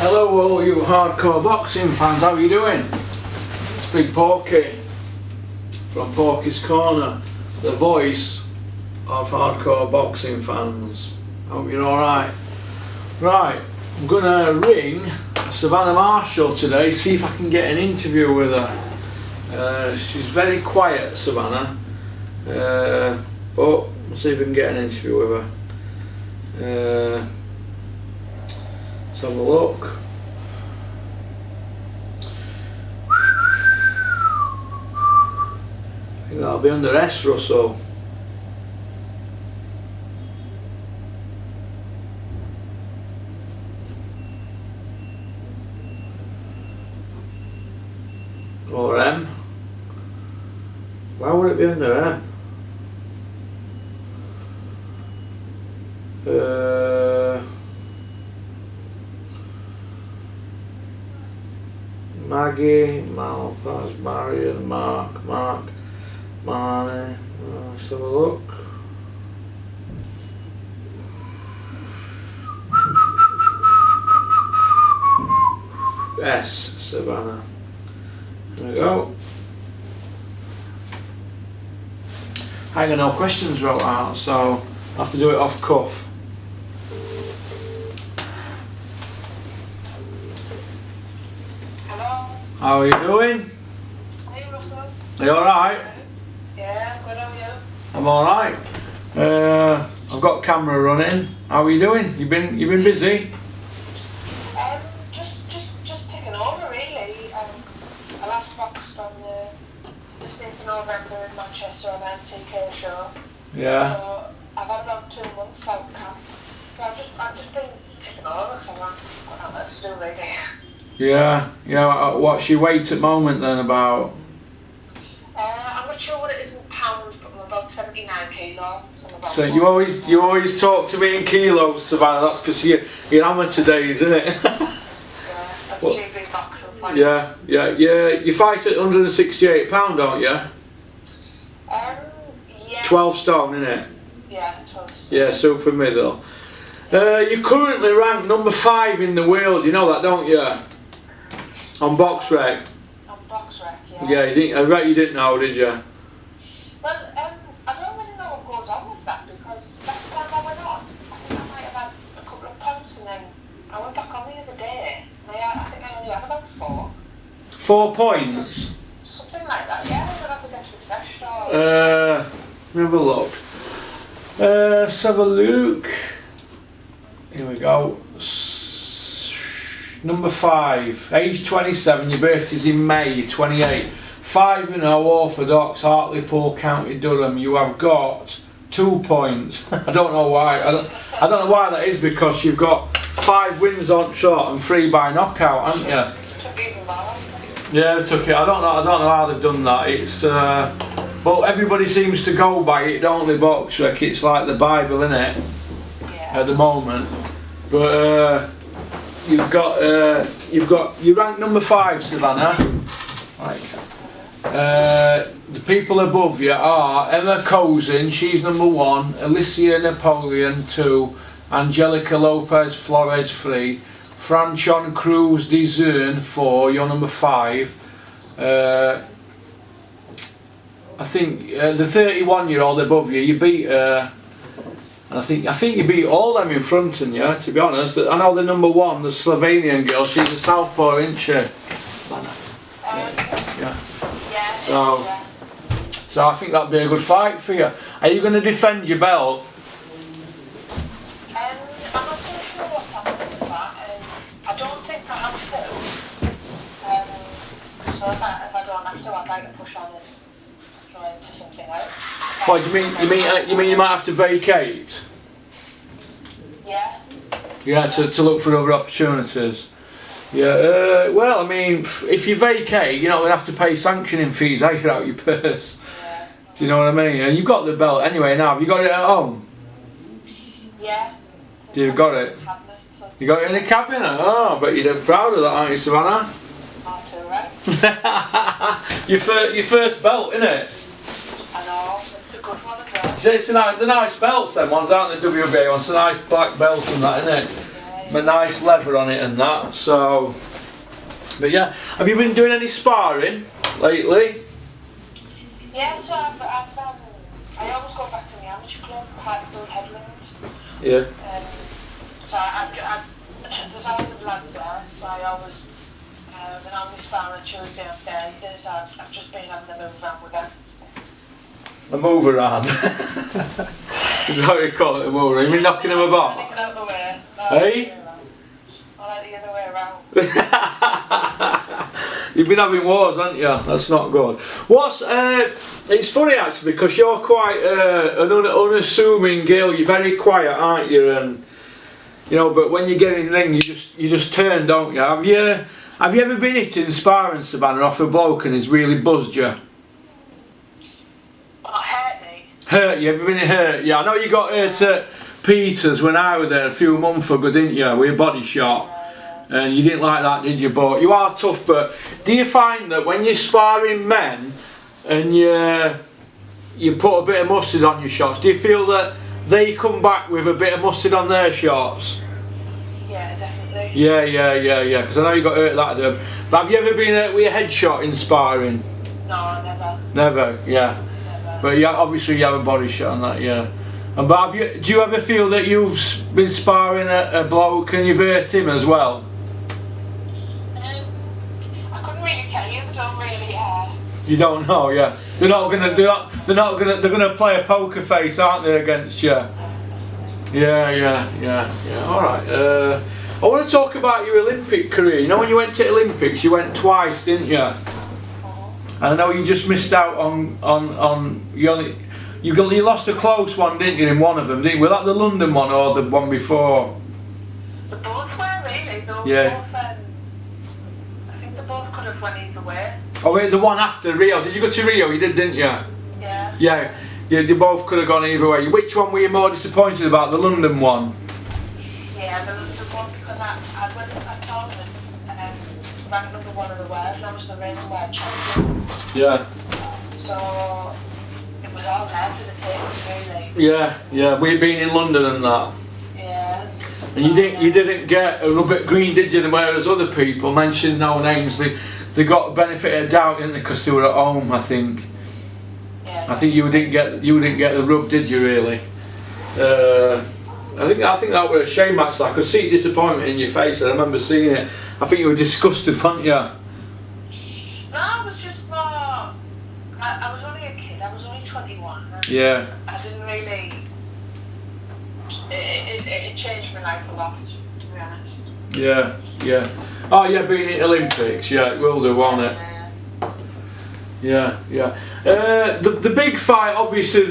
Hello all you hardcore boxing fans, how are you doing? It's Big Porky from Porky's Corner, the voice of hardcore boxing fans. Hope you're alright. Right, I'm gonna ring Savannah Marshall today, see if I can get an interview with her. She's very quiet, Savannah, but we'll see if we can get an interview with her. Let's have a look. I think that'll be under S, Russell. Or M. Why would it be under M? Maggie, Malpass, Marion, Mark, Marnie. Let's have a look. S, Savannah. There we go. I ain't got no questions wrote out, so I have to do it off cuff. How are you doing? Hey Russell. Are you alright? Yeah, I'm good, how are you? I'm alright. I've got camera running. How are you doing? You been busy? Just ticking over really. I last boxed on the 15th of November in Manchester on an MTK show. Yeah. So I've had about 2 months out of camp. So I've just been ticking over because I've got nothing else to do really. Yeah. What's your weight at the moment then about? I'm not sure what it is in pounds, but I'm about 79 kilos. So you always talk to me in kilos, Savannah. That's because you're amateur days, isn't it? Yeah, that's cheaply boxing fight. Yeah. You fight at 168 pound, don't you? Yeah. 12 stone, innit? Yeah, 12 stone. Yeah, super middle. You're currently ranked number 5 in the world. You know that, don't you? On box rec. On box rec, yeah. Yeah, I bet you didn't know, did you? Well, I don't really know what goes on with that because last time I went on, I think I might have had a couple of points and then I went back on the other day and I think I only had about 4. 4 points? Something like that, yeah. I'm going to have to get refreshed or... Let me have a look. Let's have a look. Here we go. Number 5, age 27, your birthday's in May, 28. 5-0, orthodox, Hartlepool, County Durham. You have got 2 points. I don't know why. I don't know why that is, because you've got 5 wins on shot and 3 by knockout, haven't you? Took even more. Yeah, they took it. I don't know how they've done that. It's but everybody seems to go by it, don't they? Box rec. It's like the Bible, innit? Yeah. At the moment, but. You're ranked number 5, Savannah. Right. The people above you are Emma Cozen, she's number 1, Alicia Napoleon 2, Angelica Lopez Flores 3, Franchon Cruz de Zern 4, you're number 5. I think the 31-year-old above you beat her. I think you beat all them in front of you, to be honest. I know the number 1, the Slovenian girl, she's a southpaw, isn't she? Yeah. So I think that'd be a good fight for you. Are you going to defend your belt? I'm not too sure what's happening with that. I don't think I have to. So if I don't have to, I'd like to push on and try into something else. What do you mean you might have to vacate? Yeah. Yeah, to look for other opportunities. Yeah, well, I mean, if you vacate, you're not going to have to pay sanctioning fees out your purse. Yeah. Do you know what I mean? And you've got the belt anyway now. Have you got it at home? Yeah. You've got it? You got it in the cabinet? Oh, I bet you're dead proud of that, aren't you, Savannah? Not too right. Your first belt, innit? I So it's the nice belts, them ones, aren't they, WBA ones? It's a nice black belt and that, isn't it? But nice leather on it and that, so... But yeah, have you been doing any sparring lately? Yeah, so I always go back to the amateur club, Hartlepool Headland. Yeah. So there's always lads there, so I always, when I'm sparring on Tuesday and Thursday, so I've just been having a move around with them. A move around? Is that what you call it, a move around? You mean knocking them about? I out the way. Hey? I like the other way around. You've been having wars, haven't you? That's not good. It's funny actually, because you're quite an unassuming girl. You're very quiet, aren't you? And you know, but when you get in the ring, you just turn, don't you? Have you ever been hitting sparring, Savannah, off a bloke and he's really buzzed you? Hurt me. Hurt you? Have you been hurt? Yeah, I know you got hurt at Peters when I was there a few months ago, didn't you? With a body shot. And you didn't like that, did you? But you are tough. But do you find that when you're sparring men and you put a bit of mustard on your shots, do you feel that they come back with a bit of mustard on their shots? Yeah, definitely. Yeah. Because I know you got hurt that day. But have you ever been hurt with a headshot in sparring? No, never. Never, yeah. Never. But yeah, obviously you have a body shot on that, yeah. And but do you ever feel that you've been sparring a bloke and you've hurt him as well? I couldn't really tell you. They don't really. You don't know, yeah. They're gonna play a poker face, aren't they, against you? Yeah. All right. I want to talk about your Olympic career. You know, when you went to Olympics, you went twice, didn't you? And I know you just missed out on you lost a close one, didn't you? In one of them, didn't you? Was that the London one or the one before? The both were really. Yeah. Both, I think they both could have went either way. Oh wait, the one after Rio. Did you go to Rio? You did, didn't you? Yeah. Yeah, they both could have gone either way. Which one were you more disappointed about? The London one? Yeah, the London one, because I went to that tournament and ranked number one in the world, and I was the reigning world champion. Yeah. So it was all there for the taking, really. Yeah. We've been in London and that. Yeah. And you didn't get a rubber green, did you? Whereas other people, mentioned no names, they got benefit of doubt, didn't they? Because they were at home, I think. Yeah. I think you didn't get the rub, did you? Really? I think that was a shame actually. I could see disappointment in your face. I remember seeing it. I think you were disgusted, weren't you? No, I was just more. I was only a kid. I was only 21. Yeah. I didn't really. It changed my life a lot, to be honest. Yeah. Oh yeah, being at Olympics, yeah, it will do, won't it? Yeah. The big fight, obviously,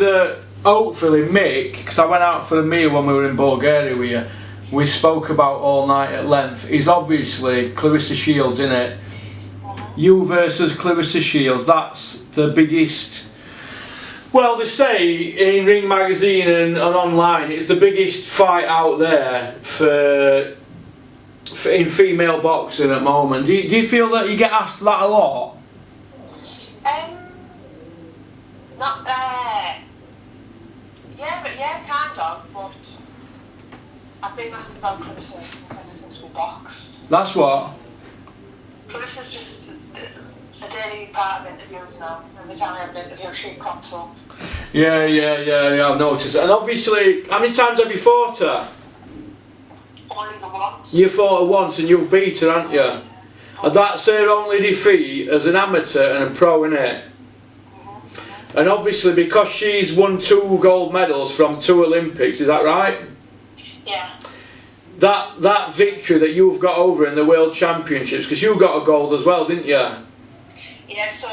hopefully Mick, because I went out for a meal when we were in Bulgaria with you, we spoke about all night at length, is obviously Clarissa Shields, innit? You versus Clarissa Shields, that's the biggest. Well, they say in Ring Magazine and online, it's the biggest fight out there in female boxing at the moment. Do you feel that you get asked that a lot? Not there. Yeah, kind of, but I've been asked about Clarissa since we boxed. That's what? Clarissa's just a daily part of interviews now. Every time I have an interview, she crops up. Yeah, I've noticed. And obviously, how many times have you fought her? Only the once. You fought her once and you've beat her, haven't you? And that's her only defeat as an amateur and a pro, innit? And obviously, because she's won 2 gold medals from 2 Olympics, is that right? Yeah. That victory that you've got over in the World Championships, because you got a gold as well, didn't you? Yeah, so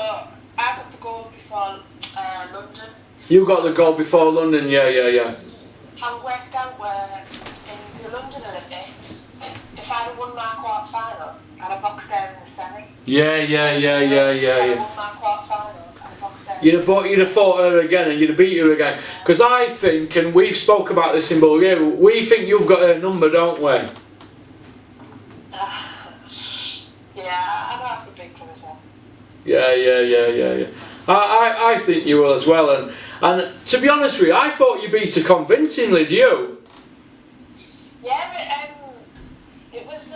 I got the gold before London. You got the gold before London, yeah. I worked out where in the London Olympics, if I'd have won my quarter final, I'd have boxed there in the semi. Yeah. If I'd have won my quarter final, I'd have boxed there. You'd have fought her again and you'd have beat her again. Because I think, and we've spoke about this in Bulgaria, we think you've got her number, don't we? Yeah, I know I could beat Clarissa. Yeah. I think you will as well, and to be honest with you, I thought you beat her convincingly, do you? Yeah, but it was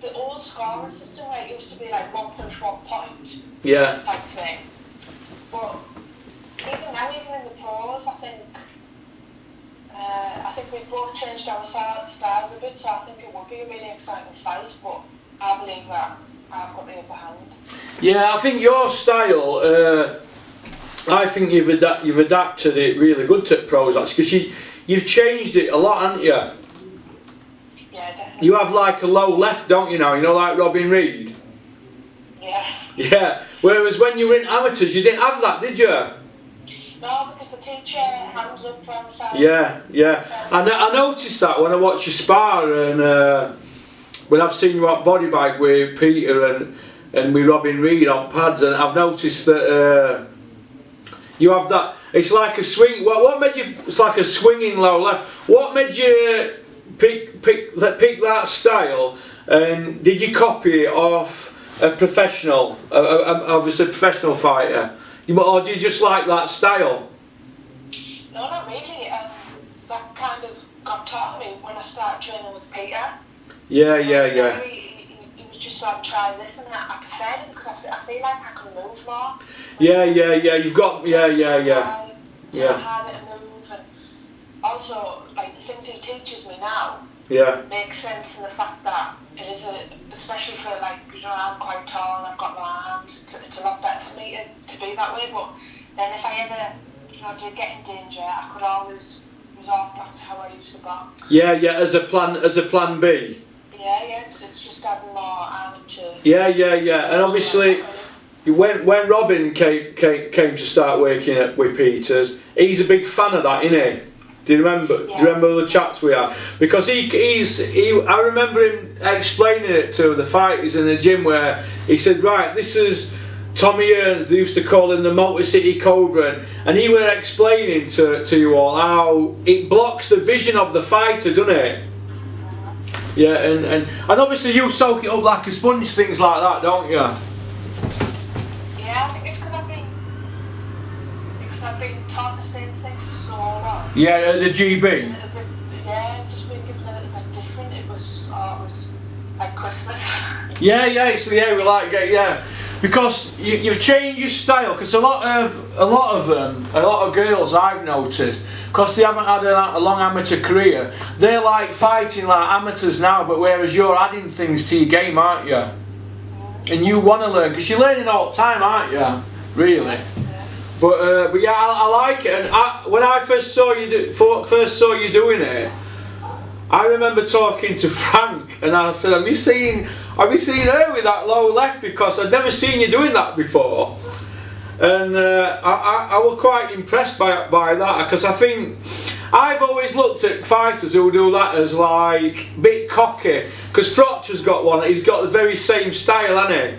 the old scoring system where it used to be like 1 punch, 1 point. Yeah. Type thing. But even now, even in the pros, I think we've both changed our styles a bit, so I think it would be a really exciting fight. But I believe that I've got the upper hand. Yeah, I think your style. I think you've adapted it really good to pros actually, because you've changed it a lot, haven't you? Yeah, definitely. You have like a low left, don't you now? You know, like Robin Reed. Yeah. Yeah. Whereas when you were in amateurs, you didn't have that, did you? No, because the teacher hands up on the side. Yeah. I noticed that when I watch you spar, and when I've seen you at body bag with Peter and with Robin Reed on pads, and I've noticed that you have that. It's like a swing. What made you? It's like a swinging low left. What made you pick that style? And did you copy it off a professional, obviously a professional fighter, or do you just like that style? No, not really. That kind of got taught me when I started training with Peter. Yeah. He was just like, try this, and I preferred it because I feel like I can move more. Yeah. You've got Yeah. Yeah. Harder to move, and also like the things he teaches me now. Yeah. Makes sense in the fact that it is especially for like, you know, I'm quite tall and I've got long arms. It's a lot better for me to be that way. But then if I ever, you know, did get in danger, I could always resort back to how I used to box. Yeah. As a plan B. Yeah. It's just adding more amateur. Yeah. And obviously, when Robin came to start working with Peters, he's a big fan of that, isn't he? Do you remember? Yeah. Do you remember the chats we had? Because I remember him explaining it to the fighters in the gym, where he said, right, this is Tommy Earns. They used to call him the Motor City Cobra, and he was explaining to you all how it blocks the vision of the fighter, doesn't it? Yeah, and obviously you soak it up like a sponge, things like that, don't you? Yeah, I think it's because I've been taught the same thing for so long. Yeah, the GB. Yeah, just been given a little bit different. It was like Christmas. Yeah, we like because you've changed your style. Because a lot of girls I've noticed, because they haven't had a long amateur career, they're like fighting like amateurs now. But whereas you're adding things to your game, aren't you? And you want to learn, because you're learning all the time, aren't you? Really. Yeah. But yeah, I like it. And when I first saw you doing it, I remember talking to Frank, and I said, "Have you seen her with that low left? Because I'd never seen you doing that before." And I was quite impressed by that, because I think I've always looked at fighters who do that as like a bit cocky. Because Frotcher's got one; he's got the very same style, hasn't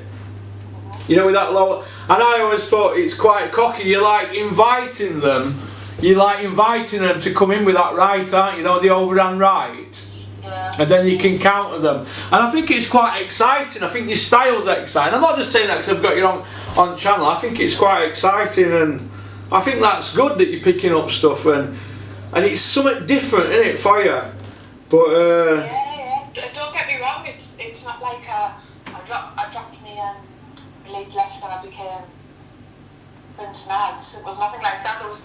he? You know, with that low. And I always thought it's quite cocky. You're like inviting them to come in with that right, aren't you? The overhand right. Yeah. And then you can counter them. And I think it's quite exciting. I think your style's exciting. I'm not just saying that because I've got you on channel. I think it's quite exciting, and I think that's good that you're picking up stuff, and it's something different, isn't it, for you? But Yeah. Don't get me wrong. It's not like I dropped me lead left and I became Prince Naz. It was nothing like that. It was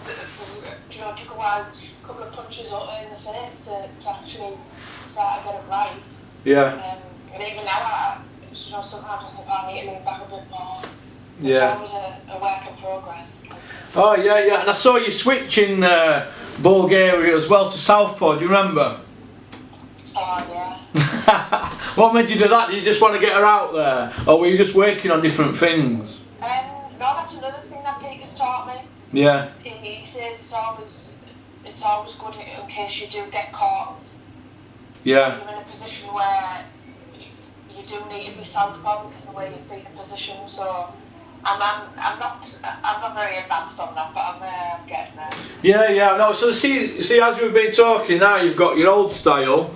you know, took a couple of punches in the face to actually start to get it right. yeah. And even now, you know, sometimes I think I need to lean back a bit more. Yeah. It's always a work in progress. Oh yeah. And I saw you switch in Bulgaria as well to Southpaw. Do you remember? Oh yeah. What made you do that? Did you just want to get her out there, or were you just working on different things? No, that's another thing that Peter's taught me. Yeah. He says it's always good in case you do get caught. Yeah. You're in a position where you do need to be southpaw because of the way your feet are positioned. So I'm not very advanced on that, but I'm getting there. Yeah. No. So see, as we've been talking now, you've got your old style,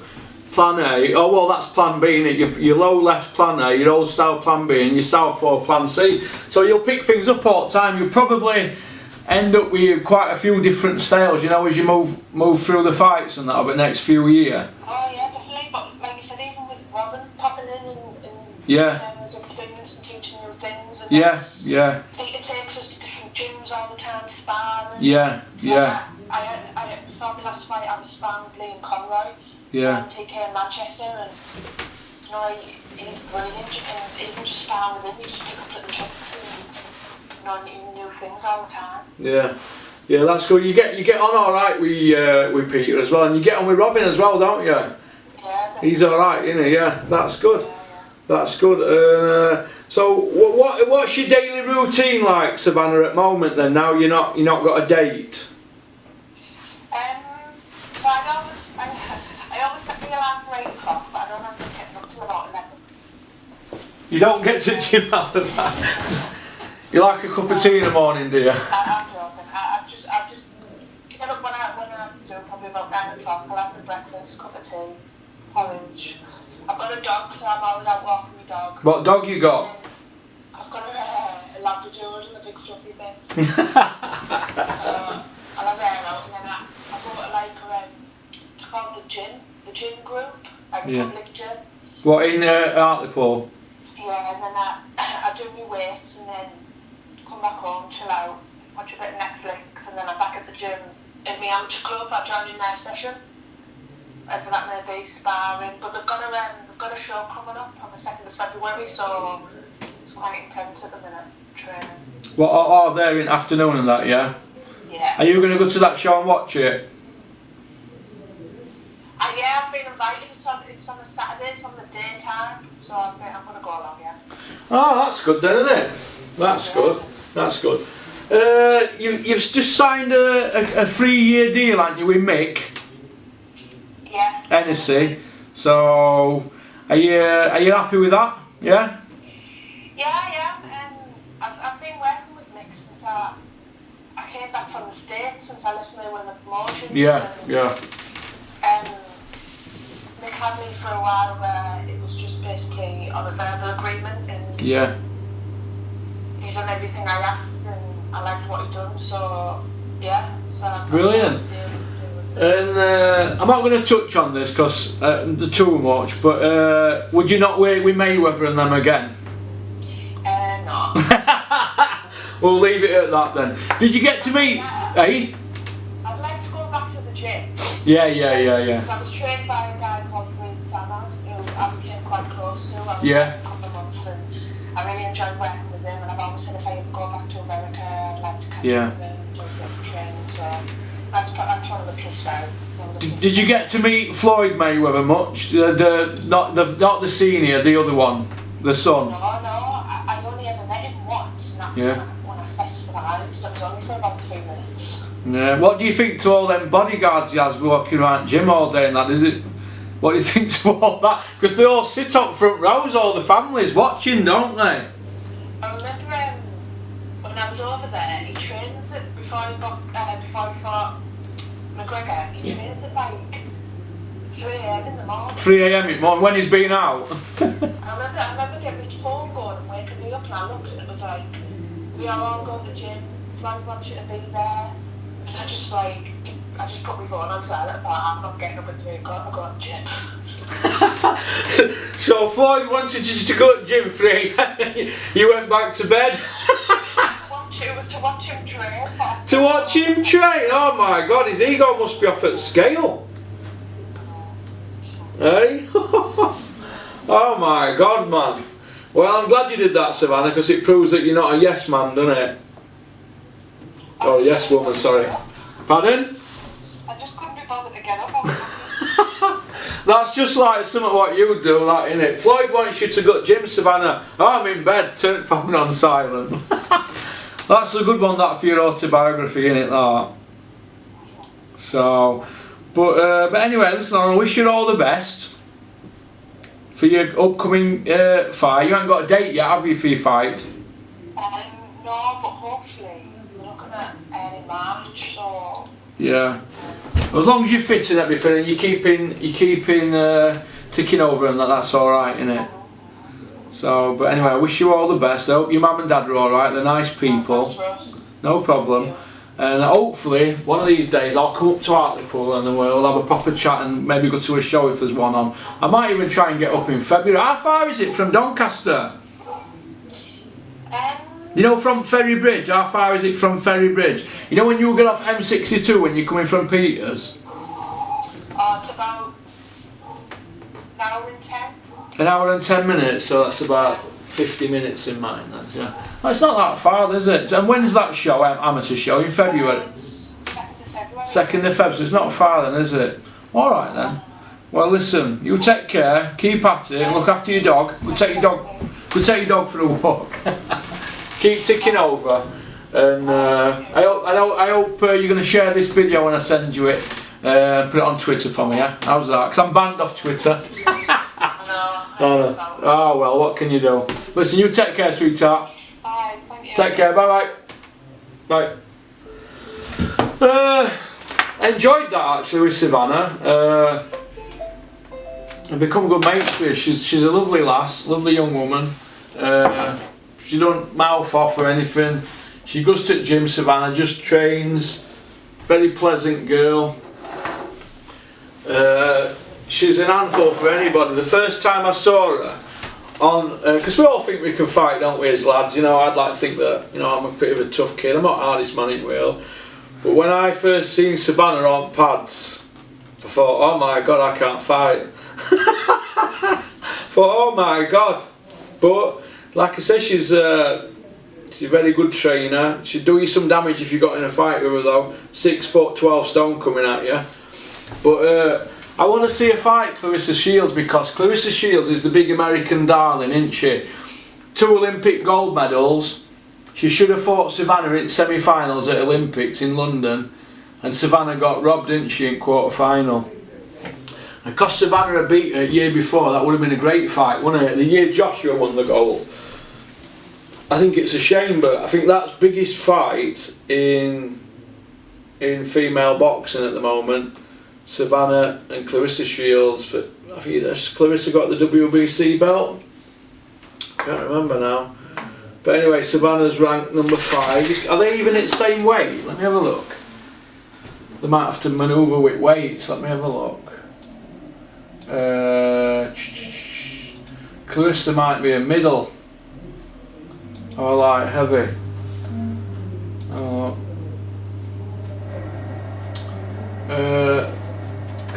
plan A. Oh well, that's plan B, isn't it? Your low left plan A, your old style plan B, and your southpaw plan C. So you'll pick things up all the time. You'll probably end up with quite a few different styles, you know, as you move through the fights and that over the next few years. Oh yeah, definitely. But like you said, even with Robin popping in and yeah, his experience and teaching new things. And yeah, yeah. Peter takes us to different gyms all the time, sparring. Yeah, yeah. I before my last fight, I was sparring with Liam Conroy. Yeah. TK in Manchester, and you know he's brilliant. And even just sparring with him, you just pick up little tricks and new things all the time. Yeah. Yeah, that's good. You get on all right with Peter as well, and you get on with Robin as well, don't you? Yeah, definitely. He's all right, isn't he? Yeah, that's good. Yeah. That's good. So what's your daily routine like, Savannah, at the moment? Then now you're not got a date. So I always set the alarm for 8 o'clock, but I don't have to get up till about 11. You don't get to gym out of that. You like a cup of tea in the morning, do you? I'm joking. I just get up when I do, probably about 9 o'clock. I'll have my breakfast, cup of tea, porridge. I've got a dog, so I'm always out walking my dog. What dog you got? I've got a Labrador, a big fluffy thing. I'll have her out, and then I go to it's called the gym group, like a public gym. What, in Hartlepool? Yeah, and then I do my weights, and then come back home, chill out, watch a bit of Netflix, and then I'm back at the gym in my amateur club. I join in their session. Whether that may be sparring, but they've got a show coming up on the 2nd of February, so it's quite intense at the minute, training. What, they're in afternoon and that, yeah? Yeah. Are you going to go to that show and watch it? Yeah, I've been invited. It's on a Saturday, it's on the daytime, so I'm going to go along, yeah. Oh, that's good then, isn't it? That's good. That's good. You've just signed a 3-year deal, haven't you, with Mick? Yeah. Hennessy. So, are you happy with that? Yeah. Yeah. I've been working with Mick since I came back from the States, since I left Mayweather Promotions. Yeah. Mick had me for a while where it was just basically on a verbal agreement, and yeah. He's done everything I asked, and I liked what he done. So yeah. So brilliant. And I'm not going to touch on this because too much, but would you not work with Mayweather and them again? No. We'll leave it at that then. Did you get to meet? Eh? I'd like to go back to the gym. Yeah. Because I was trained by a guy called Savannah, who I became quite close to. I was yeah. a couple of months, and I really enjoyed working with him. And I've always said if I ever go back to America, I'd like to catch up with him and do a bit of training. So that's one of the plus styles. Did you get to meet Floyd Mayweather much? Not the senior, the other one, the son. No. I only ever met him once, and that was when I first started. So it was only for about 3 minutes. Yeah. What do you think to all them bodyguards he has walking around gym all day and that? What do you think to all that? Because they all sit up front rows, all the families watching, don't they? I remember when I was over there, he trains it before he fought McGregor. He trains at like 3 AM in the morning. 3 AM in the morning when he's been out. I remember getting his phone going and waking me up, and I looked and it was like, we are all going to the gym. Floyd wants you to be there. And I just put my phone on silent. I thought, I'm not getting up at 3 o'clock. I'm going to the gym. So Floyd wanted you to go to the gym 3 AM. You went back to bed. It was to watch him train. To watch him train? Oh my God, his ego must be off at scale. Hey? Oh my God, man. Well, I'm glad you did that, Savannah, because it proves that you're not a yes man, doesn't it? Oh, yes woman, sorry. Pardon? I just couldn't be bothered to get up. That's just like some of what you do, that, innit? Floyd wants you to go to gym, Savannah. Oh, I'm in bed, turn the phone on silent. That's a good one, that, for your autobiography, innit, that? So, but anyway, listen, I wish you all the best for your upcoming fight. You haven't got a date yet, have you, for your fight? No, but hopefully we're looking at early March, so... Yeah. As long as you're fit and everything and you're keeping ticking over and that's alright, innit? So, but anyway, I wish you all the best. I hope your mum and dad are alright, they're nice people. No problem. And hopefully, one of these days, I'll come up to Hartlepool and we'll have a proper chat and maybe go to a show if there's one on. I might even try and get up in February. How far is it from Doncaster? You know, from Ferry Bridge, how far is it from Ferry Bridge? You know when you get off M62 when you're coming from Peters? Oh, it's about an hour and 10. An hour and 10 minutes, so that's about 50 minutes in mine, that's, yeah. Well, it's not that far, is it? And when's that show, amateur show? In February? 2nd of February. 2nd of February, so it's not far then, is it? Alright then. Well listen, you take care, keep at it, and look after your dog. We'll take your dog for a walk. Keep ticking over. And I hope you're going to share this video when I send you it. Put it on Twitter for me, yeah? How's that? Because I'm banned off Twitter. Oh well, what can you do? Listen, you take care, sweetheart. Bye, thank you. Take care, bye bye. Bye. Enjoyed that actually with Savannah. I've become good mates with her. She's a lovely lass, lovely young woman. She don't mouth off or anything. She goes to the gym, Savannah, just trains. Very pleasant girl. She's an handful for anybody. The first time I saw her on, because we all think we can fight, don't we, as lads? You know, I'd like to think that, you know, I'm a bit of a tough kid. I'm not the hardest man in Wales. But when I first seen Savannah on pads, I thought, oh my God, I can't fight. Thought, oh my God. But like I said, she's a very good trainer. She'd do you some damage if you got in a fight with her though. 6 foot 12 stone coming at you. But I want to see her fight Clarissa Shields, because Clarissa Shields is the big American darling, isn't she? 2 Olympic gold medals. She should have fought Savannah in semi-finals at Olympics in London, and Savannah got robbed, didn't she, in quarter-final. And because Savannah had beat her the year before, that would have been a great fight, wouldn't it? The year Joshua won the gold. I think it's a shame, but I think that's biggest fight in female boxing at the moment. Savannah and Clarissa Shields. I think Clarissa got the WBC belt. Can't remember now. But anyway, Savannah's ranked number 5. Are they even at the same weight? Let me have a look. They might have to manoeuvre with weights. Let me have a look. Clarissa might be a middle. Or light heavy.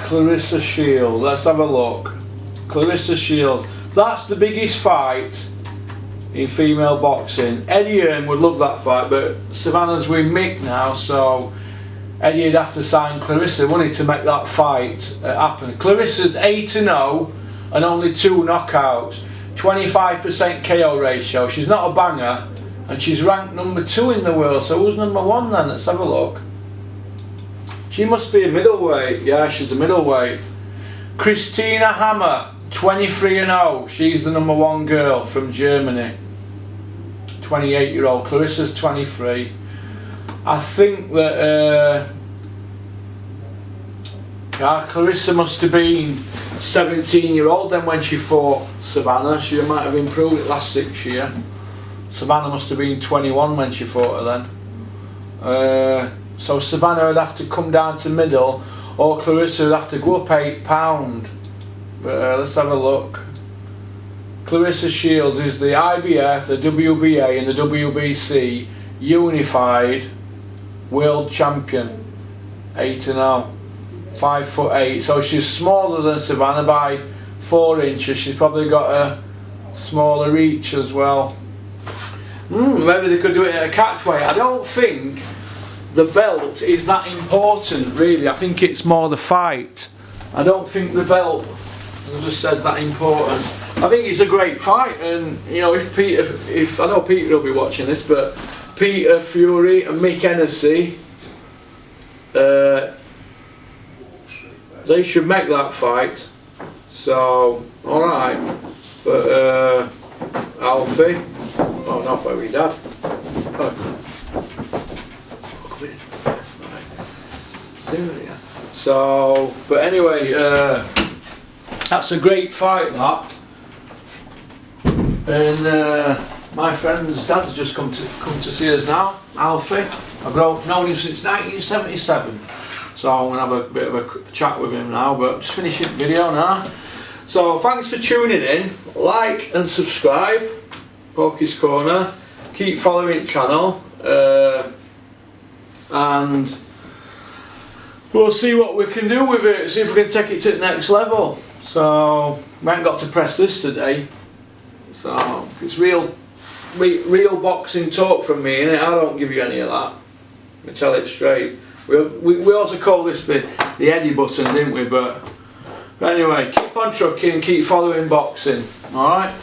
Clarissa Shields, let's have a look. Clarissa Shields, that's the biggest fight in female boxing. Eddie Hearn would love that fight, but Savannah's with Mick now, so Eddie would have to sign Clarissa, wouldn't he, to make that fight happen. Clarissa's 8-0 and only 2 knockouts, 25% KO ratio. She's not a banger, and she's ranked number 2 in the world, so who's number 1 then? Let's have a look. She must be a middleweight. Yeah, she's a middleweight. Christina Hammer, 23-0. She's the number 1 girl from Germany. 28-year-old. Clarissa's 23. I think that Clarissa must have been 17-year-old then when she fought Savannah. She might have improved it last 6 years. Savannah must have been 21 when she fought her then. So Savannah would have to come down to middle, or Clarissa would have to go up £8. But let's have a look. Clarissa Shields is the IBF, the WBA and the WBC unified world champion. 8-0. 5'8", so she's smaller than Savannah by 4 inches. She's probably got a smaller reach as well. Maybe they could do it at a catch weight. I don't think the belt is that important, really. I think it's more the fight. I don't think the belt, as I just said, is that important. I think it's a great fight, and you know, if I know Peter will be watching this, but Peter Fury and Mick Hennessy, they should make that fight. So, alright. But Alfie, oh, not very dad. So, but anyway, That's a great fight, that. And my friend's dad's just come to see us now, Alfie. I've known him since 1977, so I'm gonna have a bit of a chat with him now. But just finishing the video now. So thanks for tuning in. Like and subscribe. Porky's Corner. Keep following the channel, and we'll see what we can do with it. See if we can take it to the next level. So we haven't got to press this today. So it's real boxing talk from me, innit? I don't give you any of that. I tell it straight. We also call this the Eddie button, didn't we? But anyway, keep on trucking and keep following boxing. All right.